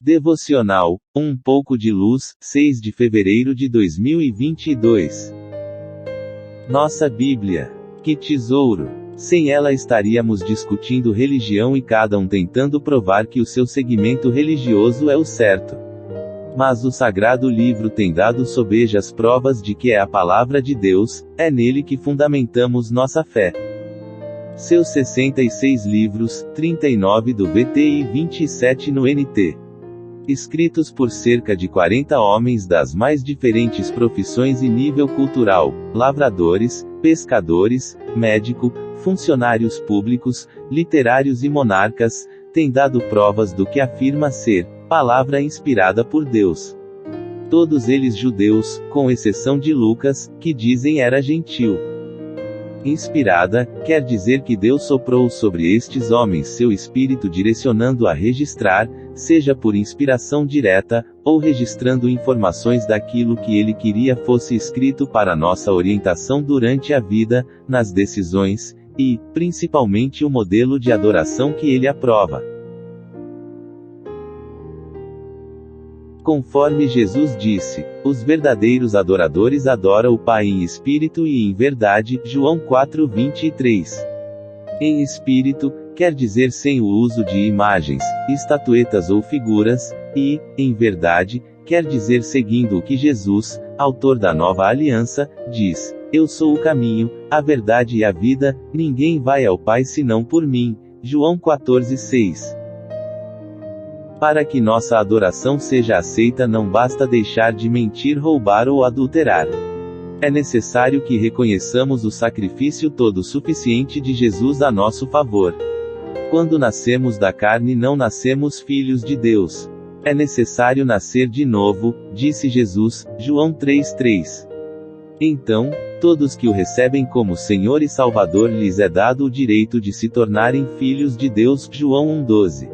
Devocional, Um pouco de luz, 6 de fevereiro de 2022. Nossa Bíblia. Que tesouro! Sem ela estaríamos discutindo religião e cada um tentando provar que o seu segmento religioso é o certo. Mas o sagrado livro tem dado sobejas provas de que é a palavra de Deus, é nele que fundamentamos nossa fé. Seus 66 livros, 39 do VT e 27 no NT. Escritos por cerca de 40 homens das mais diferentes profissões e nível cultural, lavradores, pescadores, médico, funcionários públicos, literários e monarcas, tem dado provas do que afirma ser palavra inspirada por Deus. Todos eles judeus, com exceção de Lucas, que dizem era gentil. Inspirada, quer dizer que Deus soprou sobre estes homens seu espírito direcionando a registrar, seja por inspiração direta, ou registrando informações daquilo que ele queria fosse escrito para nossa orientação durante a vida, nas decisões, e, principalmente o modelo de adoração que ele aprova. Conforme Jesus disse, os verdadeiros adoradores adoram o Pai em espírito e em verdade, João 4:23. Em espírito, quer dizer sem o uso de imagens, estatuetas ou figuras, e, em verdade, quer dizer seguindo o que Jesus, autor da nova aliança, diz: Eu sou o caminho, a verdade e a vida, ninguém vai ao Pai senão por mim. João 14:6. Para que nossa adoração seja aceita não basta deixar de mentir, roubar ou adulterar. É necessário que reconheçamos o sacrifício todo suficiente de Jesus a nosso favor. Quando nascemos da carne não nascemos filhos de Deus. É necessário nascer de novo, disse Jesus, João 3:3. Então, todos que o recebem como Senhor e Salvador lhes é dado o direito de se tornarem filhos de Deus, João 1:12.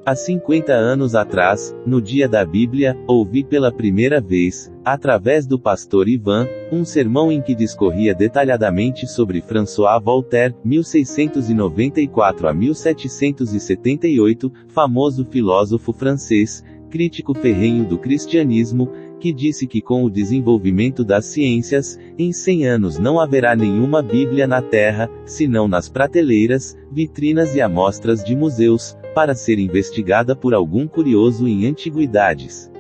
Há 50 anos atrás, no dia da Bíblia, ouvi pela primeira vez, através do pastor Ivan, um sermão em que discorria detalhadamente sobre François Voltaire, 1694 a 1778, famoso filósofo francês, crítico ferrenho do cristianismo, que disse que com o desenvolvimento das ciências, em 100 anos não haverá nenhuma Bíblia na Terra, senão nas prateleiras, vitrinas e amostras de museus, para ser investigada por algum curioso em antiguidades.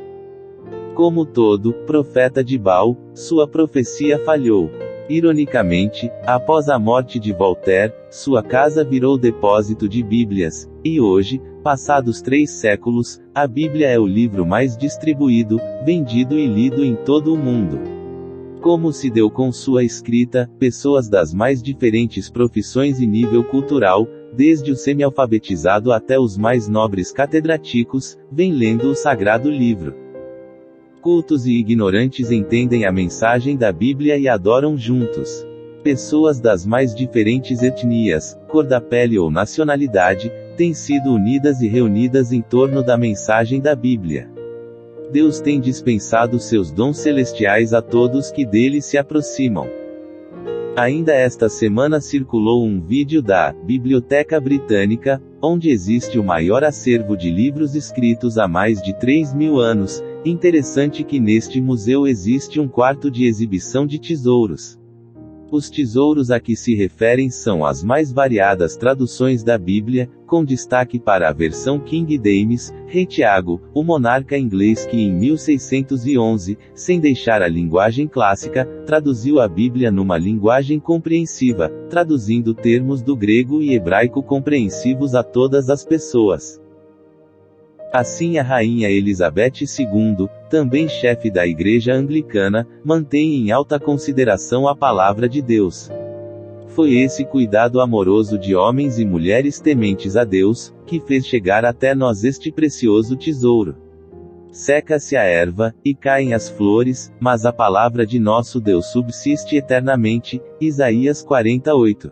Como todo profeta de Baal, sua profecia falhou. Ironicamente, após a morte de Voltaire, sua casa virou depósito de Bíblias, e hoje, passados 3 séculos, a Bíblia é o livro mais distribuído, vendido e lido em todo o mundo. Como se deu com sua escrita, pessoas das mais diferentes profissões e nível cultural, desde o semi-alfabetizado até os mais nobres catedráticos, vêm lendo o sagrado livro. Cultos e ignorantes entendem a mensagem da Bíblia e adoram juntos. Pessoas das mais diferentes etnias, cor da pele ou nacionalidade, têm sido unidas e reunidas em torno da mensagem da Bíblia. Deus tem dispensado seus dons celestiais a todos que dele se aproximam. Ainda esta semana circulou um vídeo da Biblioteca Britânica, onde existe o maior acervo de livros escritos há mais de 3.000 anos. Interessante que neste museu existe um quarto de exibição de tesouros. Os tesouros a que se referem são as mais variadas traduções da Bíblia, com destaque para a versão King James, Rei Tiago, o monarca inglês que em 1611, sem deixar a linguagem clássica, traduziu a Bíblia numa linguagem compreensiva, traduzindo termos do grego e hebraico compreensivos a todas as pessoas. Assim a rainha Elizabeth II, também chefe da Igreja Anglicana, mantém em alta consideração a palavra de Deus. Foi esse cuidado amoroso de homens e mulheres tementes a Deus, que fez chegar até nós este precioso tesouro. Seca-se a erva, e caem as flores, mas a palavra de nosso Deus subsiste eternamente. Isaías 48.